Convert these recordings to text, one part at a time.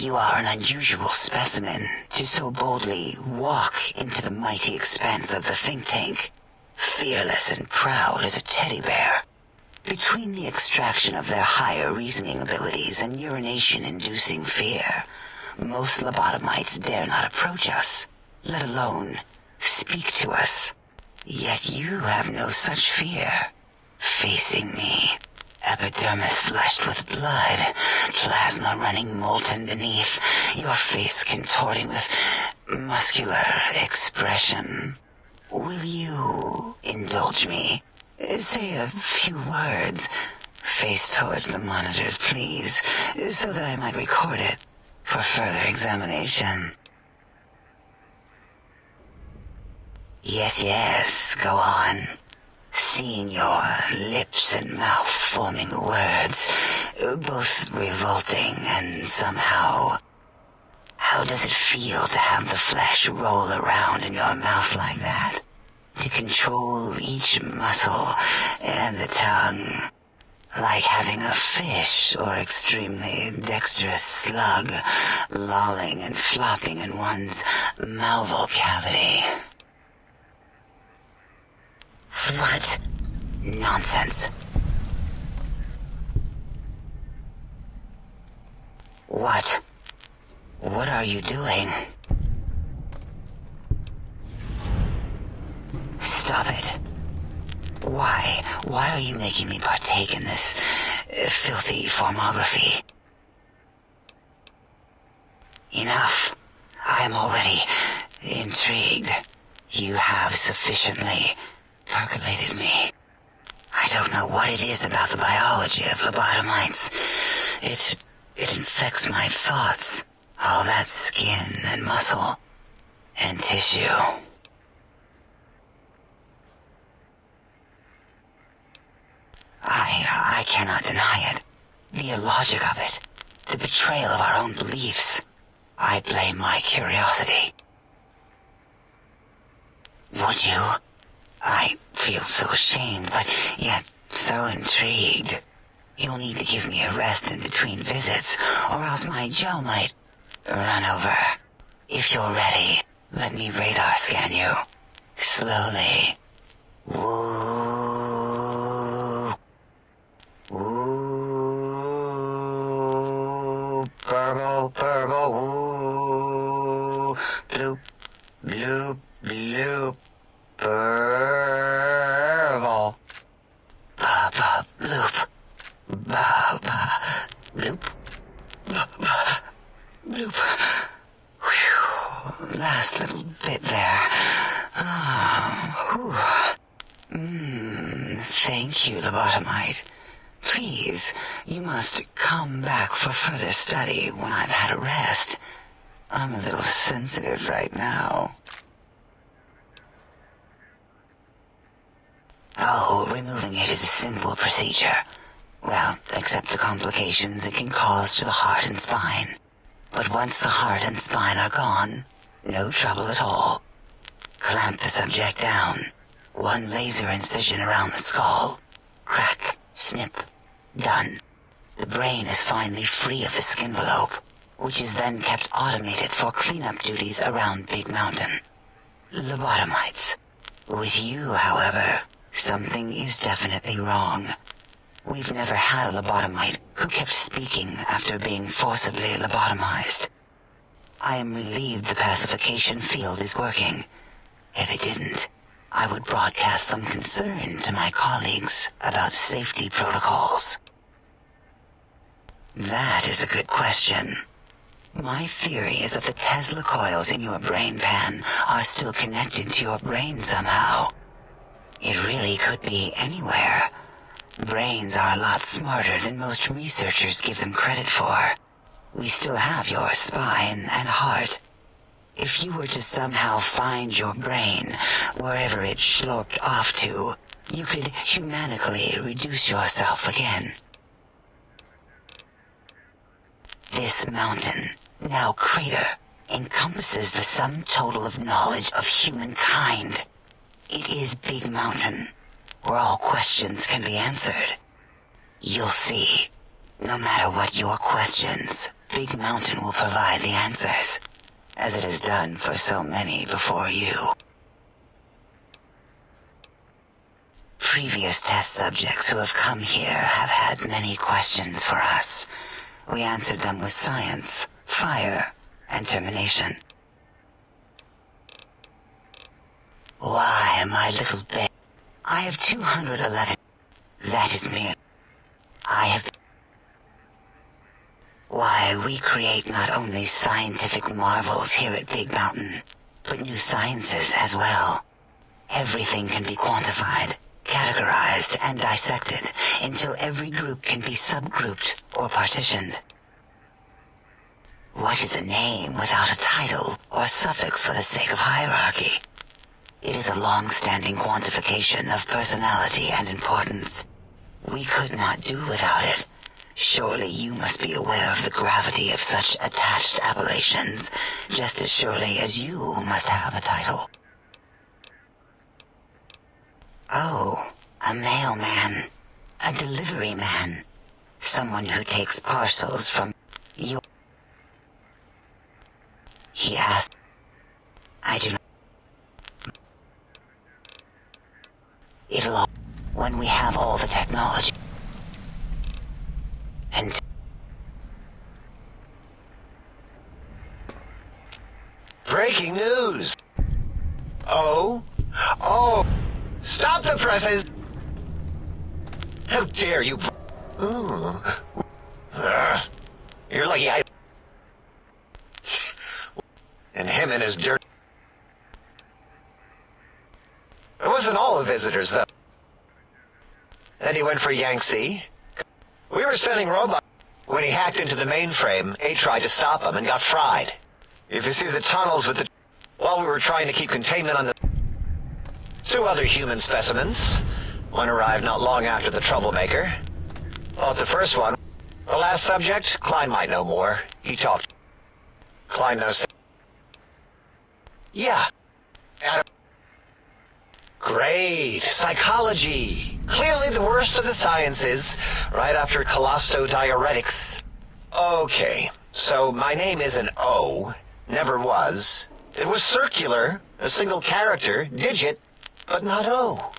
You are an unusual specimen to so boldly walk into the mighty expanse of the think tank, fearless and proud as a teddy bear. Between the extraction of their higher reasoning abilities and urination-inducing fear, most lobotomites dare not approach us, let alone speak to us. Yet you have no such fear. Facing me, epidermis flushed with blood, plasma running molten beneath, your face contorting with muscular expression. Will you indulge me? Say a few words. Face towards the monitors, please, so that I might record it for further examination. Yes, go on. Seeing your lips and mouth forming words, both revolting and somehow... How does it feel to have the flesh roll around in your mouth like that? To control each muscle and the tongue, like having a fish or extremely dexterous slug lolling and flopping in one's mouthal cavity. What nonsense. What are you doing? Stop it. Why are you making me partake in this filthy formography? Enough. I am already intrigued. You have sufficiently percolated me. I don't know what it is about the biology of lobotomites. It infects my thoughts. All that skin and muscle and tissue. I cannot deny it. The illogic of it. The betrayal of our own beliefs. I blame my curiosity. Would you? I feel so ashamed, but yet so intrigued. You'll need to give me a rest in between visits, or else my gel might run over. If you're ready, let me radar scan you. Slowly. Woo. Woo. Purple, woo. Bloop, bloop, bloop. Purple. Ba-ba, bloop. Ba-ba, bloop. Ba-ba, bloop. Whew. Last little bit there. Thank you, lobotomite. Please, you must come back for further study when I've had a rest. I'm a little sensitive right now. Oh, removing it is a simple procedure. Well, except the complications it can cause to the heart and spine. But once the heart and spine are gone, no trouble at all. Clamp the subject down. One laser incision around the skull. Crack, snip, done. The brain is finally free of the skin envelope, which is then kept automated for cleanup duties around Big Mountain. Lobotomites. With you, however, something is definitely wrong. We've never had a lobotomite who kept speaking after being forcibly lobotomized. I am relieved the pacification field is working. If it didn't, I would broadcast some concern to my colleagues about safety protocols. That is a good question. My theory is that the Tesla coils in your brain pan are still connected to your brain somehow. It really could be anywhere. Brains are a lot smarter than most researchers give them credit for. We still have your spine and heart. If you were to somehow find your brain, wherever it sloped off to, you could humanically reduce yourself again. This mountain, now crater, encompasses the sum total of knowledge of humankind. It is Big Mountain, where all questions can be answered. You'll see, no matter what your questions, Big Mountain will provide the answers, as it has done for so many before you. Previous test subjects who have come here have had many questions for us. We answered them with science, fire, and termination. Why, my little babe, I have 211. That is mere. I have... Why, we create not only scientific marvels here at Big Mountain, but new sciences as well. Everything can be quantified, categorized, and dissected until every group can be subgrouped or partitioned. What is a name without a title or suffix for the sake of hierarchy? It is a long-standing quantification of personality and importance. We could not do without it. Surely you must be aware of the gravity of such attached appellations, just as surely as you must have a title. Oh, a mailman. A delivery man. Someone who takes parcels from your... He asked... I do not... It'll all... When we have all the technology... And... Breaking news! Oh? Stop the presses! How dare you... You're lucky I... And him and his dirt... It wasn't all the visitors, though. Then he went for Yangtze. We were sending robots. When he hacked into the mainframe, A tried to stop him and got fried. If you see the tunnels with the... While we were trying to keep containment on the... 2 other human specimens. One arrived not long after the troublemaker. Thought the first one... The last subject, Klein might know more. He talked. Klein knows... Yeah. Great. Psychology. Clearly the worst of the sciences, right after colostodiuretics. Okay, so my name is an O. Never was. It was circular, a single character, digit, but not O.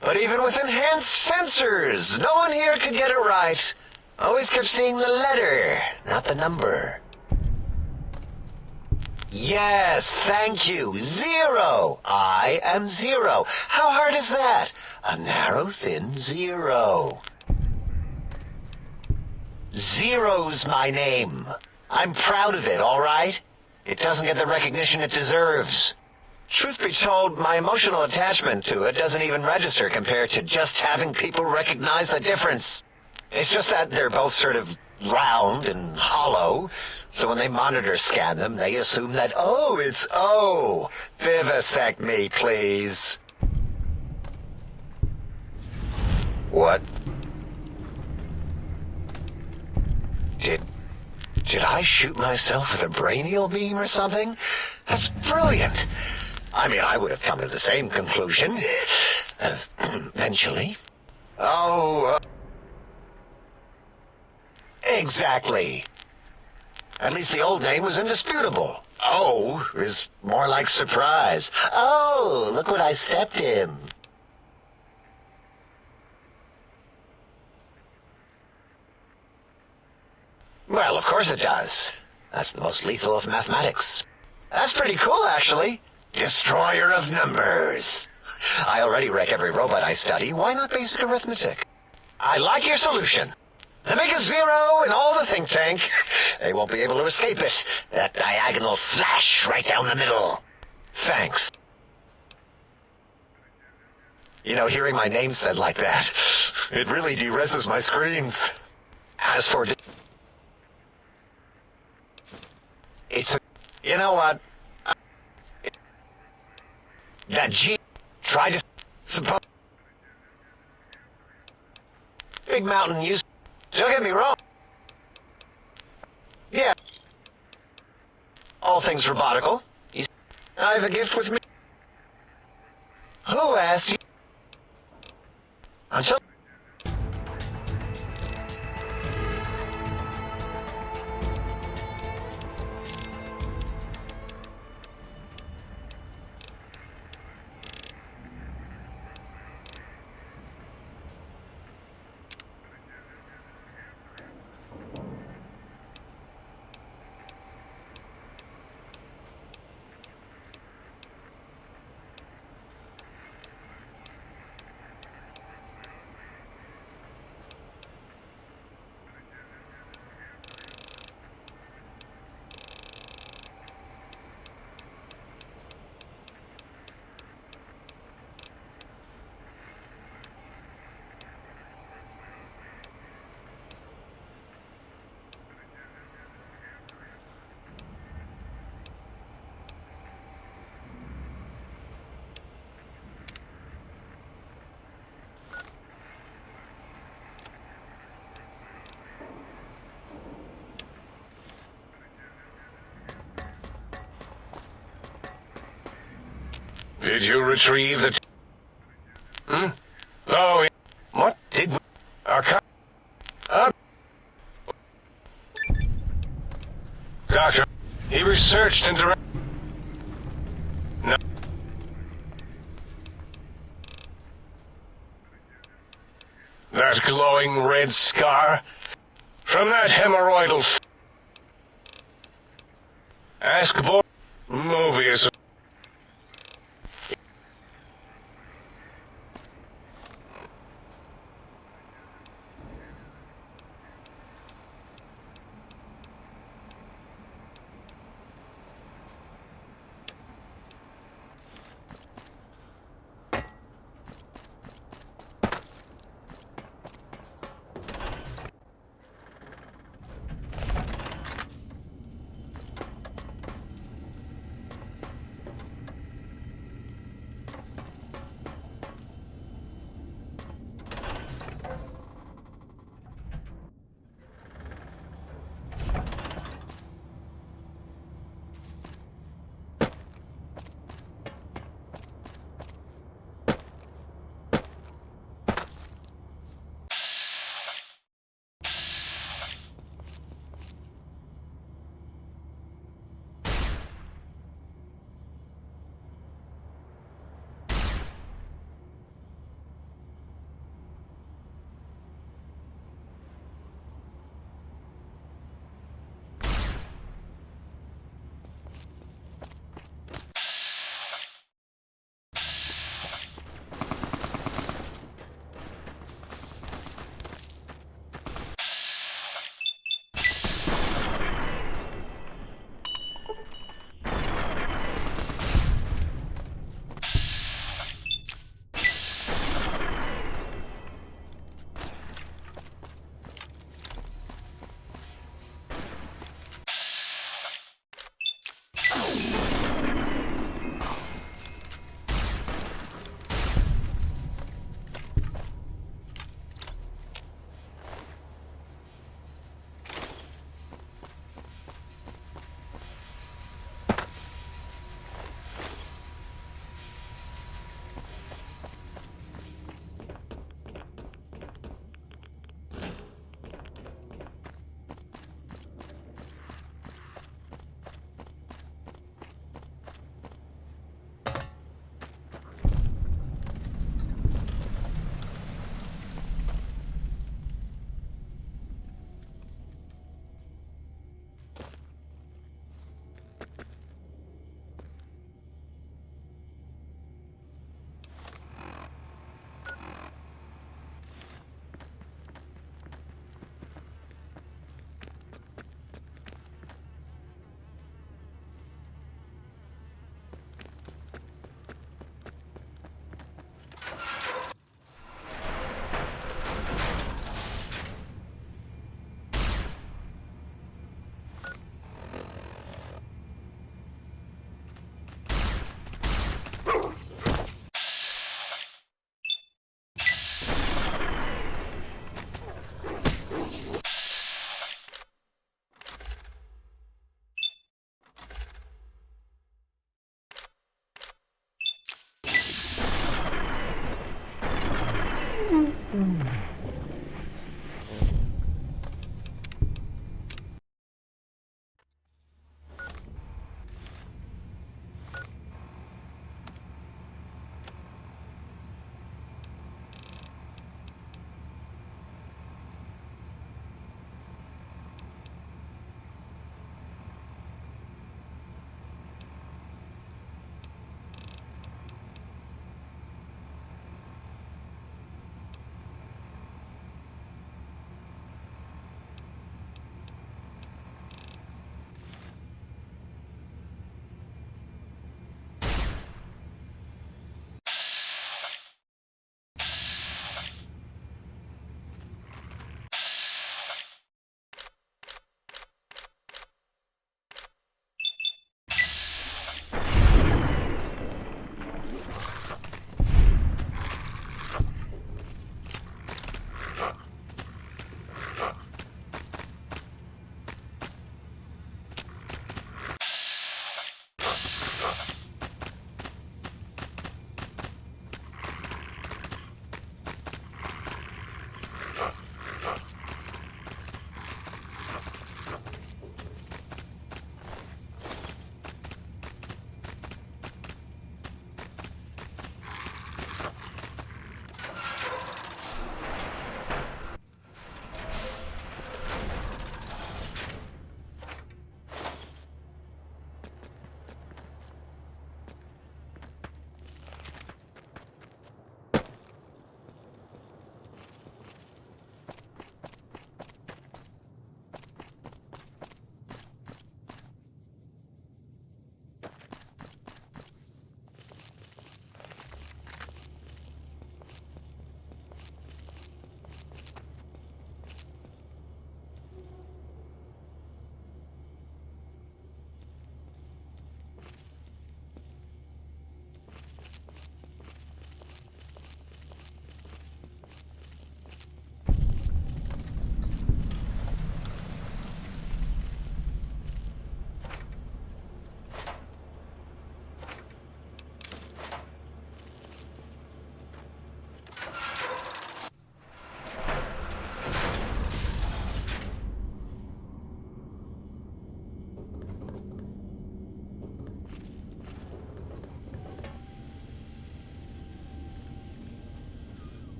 But even with enhanced sensors, no one here could get it right. Always kept seeing the letter, not the number. Yes, thank you. 0. I am 0. How hard is that? A narrow, thin 0. 0's my name. I'm proud of it, all right? It doesn't get the recognition it deserves. Truth be told, my emotional attachment to it doesn't even register compared to just having people recognize the difference. It's just that they're both sort of round and hollow, so when they monitor scan them, they assume that, oh, it's O. Vivisect me, please. What? Did I shoot myself with a brainial beam or something? That's brilliant. I mean, I would have come to the same conclusion. Eventually. Oh, exactly. At least the old name was indisputable. O is more like surprise. Oh, look what I stepped in. Well, of course it does. That's the most lethal of mathematics. That's pretty cool, actually. Destroyer of numbers. I already wreck every robot I study. Why not basic arithmetic? I like your solution. The make a 0 in all the think tank. They won't be able to escape it. That diagonal slash right down the middle. Thanks. You know, hearing my name said like that, it really de-reses my screens. As for... It's a... You know what? That G... Try to... Suppose... Big Mountain used... Don't get me wrong. Yeah. All things robotical. I have a gift with me. Who asked you? Until... Did you retrieve the... Oh, what did we... Doctor, he researched and directed... No. That glowing red scar? From that hemorrhoidal... Ask Mobius...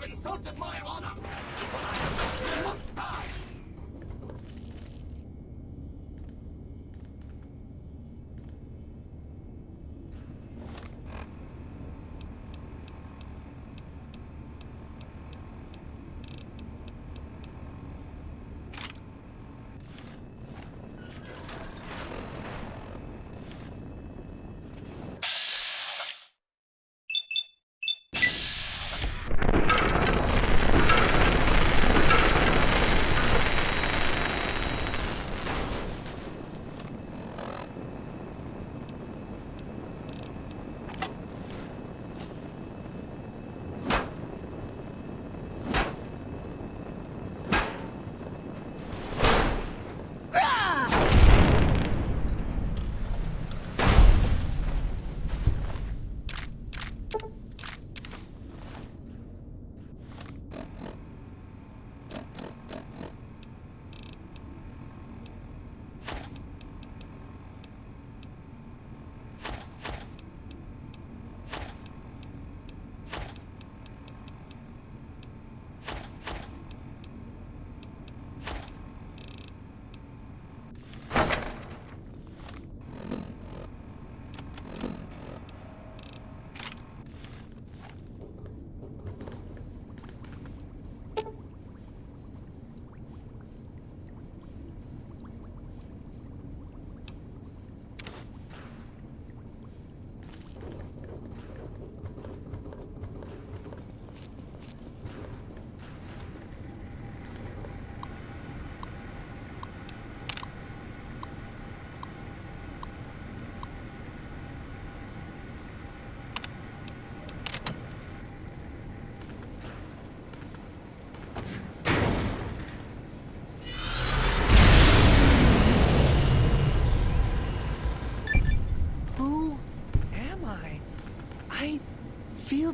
insulted my honor. You must die.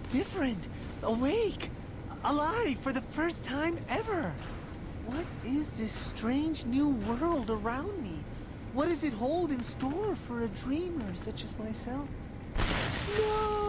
Different, awake, alive for the first time ever. What is this strange new world around me? What does it hold in store for a dreamer such as myself? No!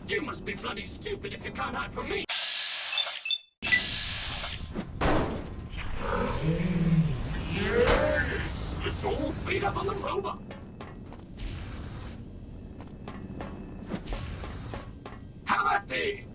You must be bloody stupid if you can't hide from me! Yes! Let's all beat up on the robot! How about thee?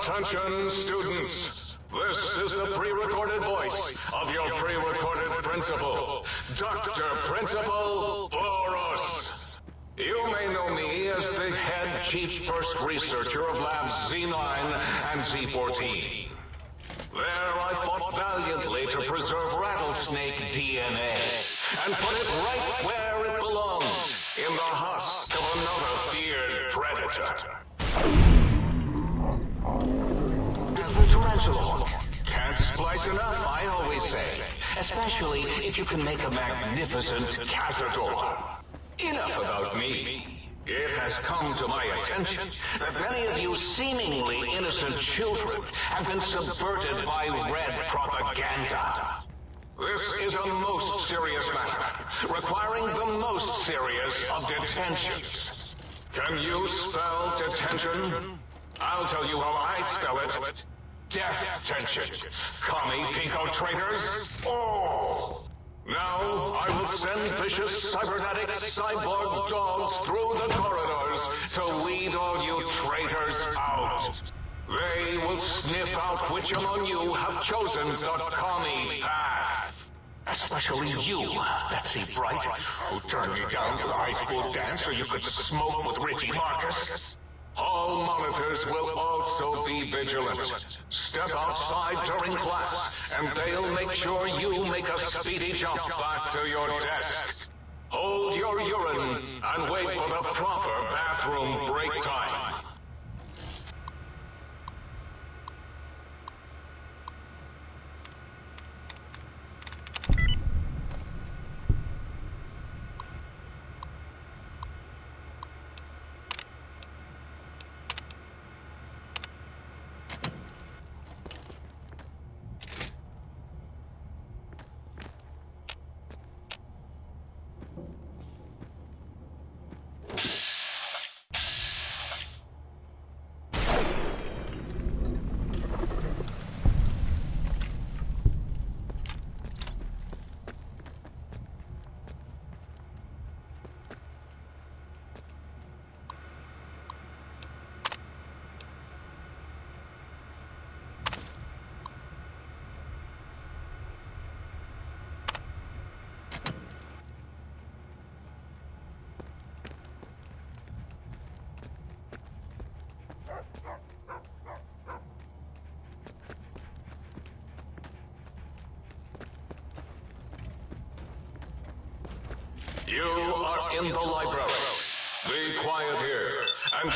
Attention, students. This is the pre-recorded voice of your pre-recorded principal, Dr. Principal Boros. You may know me as the head chief first researcher of Labs Z9 and Z14. There I fought valiantly to preserve rattlesnake DNA and put it right where it belongs, in the husk of another feared predator. The tarantula hook. Can't splice enough, I always say. Especially if you can make a magnificent cazador. Enough about me. It has come to my attention that many of you seemingly innocent children have been subverted by red propaganda. This is a most serious matter, requiring the most serious of detentions. Can you spell detention? I'll tell you how I spell it. Death tension. Commie pinko traitors. Oh! Now, I will send vicious cybernetic cyborg dogs through the corridors to weed all you traitors out. They will sniff out which among you have chosen the commie path. Especially you, Betsy Bright, who turned me down to the high school dance so you could smoke with Richie Marcus. All monitors will also be vigilant. Step outside during class, and they'll make sure you make a speedy jump back to your desk. Hold your urine and wait for the proper bathroom break time. You are in the library. Be quiet here and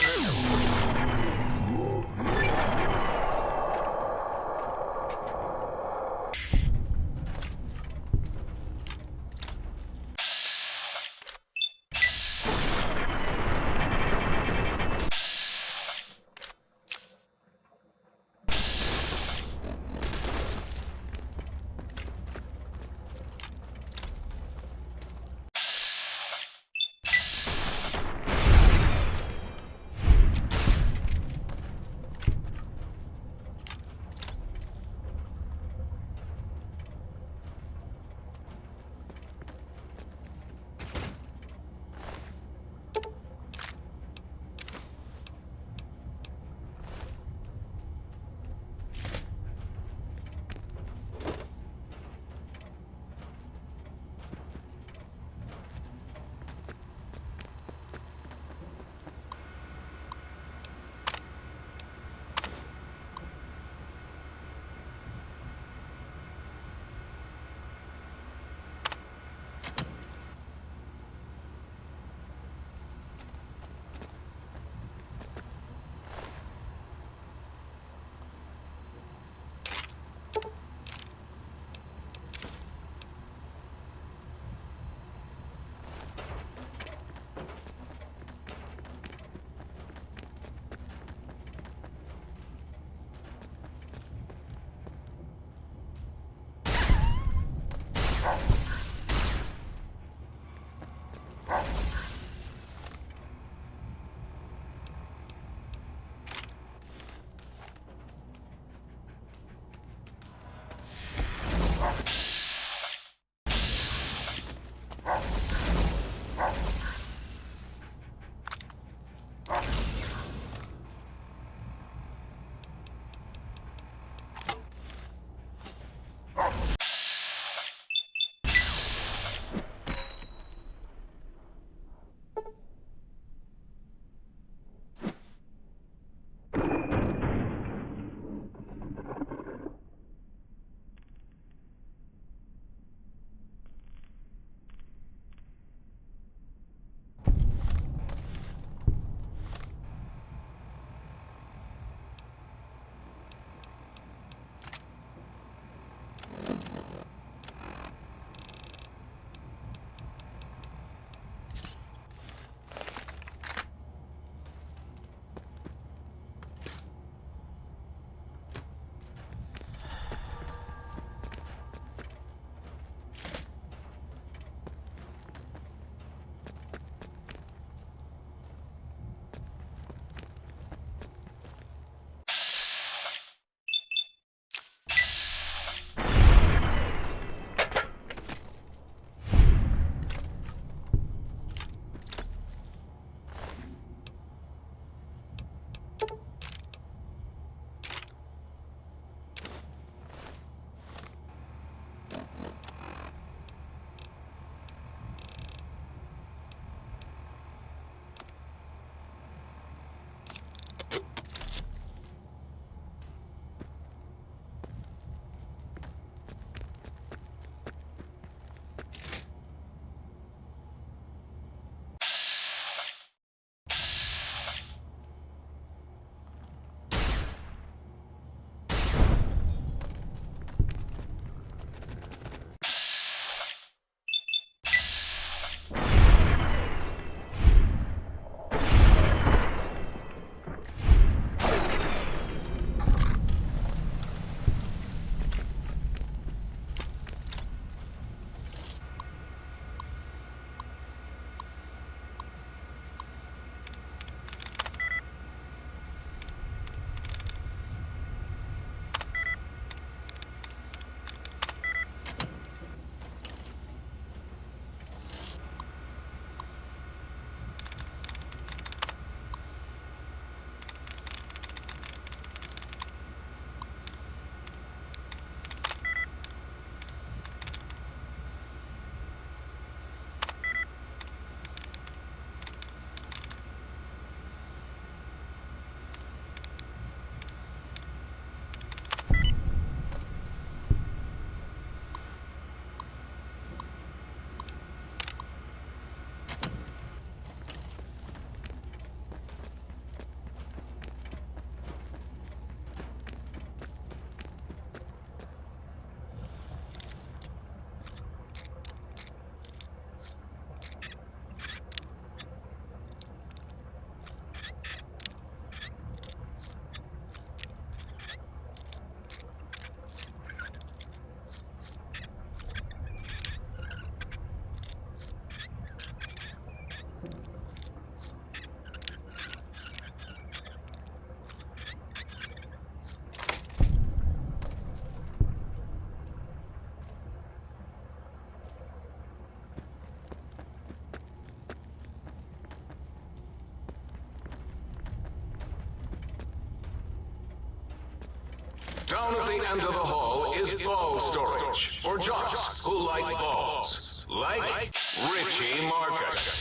Down at the end of the hall is ball storage, for jocks who like balls. Like Richie Marcus.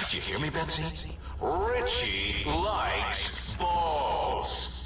Did you hear me, Betsy? Richie likes balls.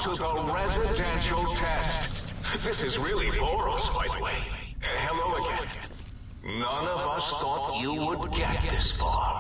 to the residential test. This is really Boros, by the way. Hello again. None of us thought you would get this far.